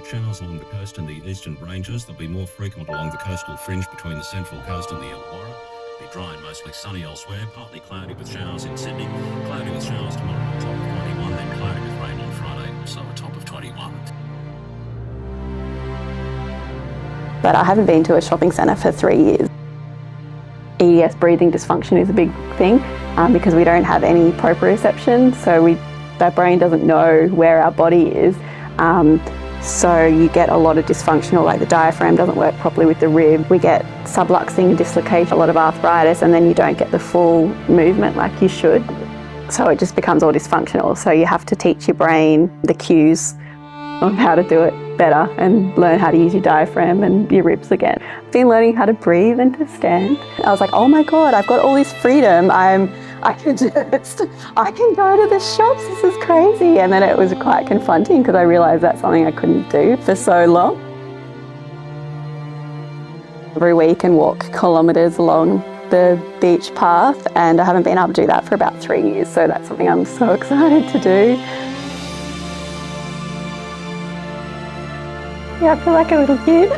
with showers along the coast and the eastern ranges. They'll be more frequent along the coastal fringe between the central coast and the Illawarra. Be dry and mostly sunny elsewhere. Partly cloudy with showers in Sydney. Cloudy with showers tomorrow at a top of 21. Then cloudy with rain on Friday, so a top of 21. But I haven't been to a shopping centre for 3 years. EDS breathing dysfunction is a big thing because we don't have any proprioception, so that brain doesn't know where our body is. So you get a lot of dysfunctional, like the diaphragm doesn't work properly with the rib. We get subluxing and dislocation, a lot of arthritis, and then you don't get the full movement like you should. So it just becomes all dysfunctional. So you have to teach your brain the cues on how to do it better and learn how to use your diaphragm and your ribs again. I've been learning how to breathe and to stand. I was like, oh my God, I've got all this freedom. I can go to the shops, this is crazy. And then it was quite confronting because I realised that's something I couldn't do for so long. Every week and walk kilometres along the beach path, and I haven't been able to do that for about 3 years. So that's something I'm so excited to do. Yeah, I feel like a little kid.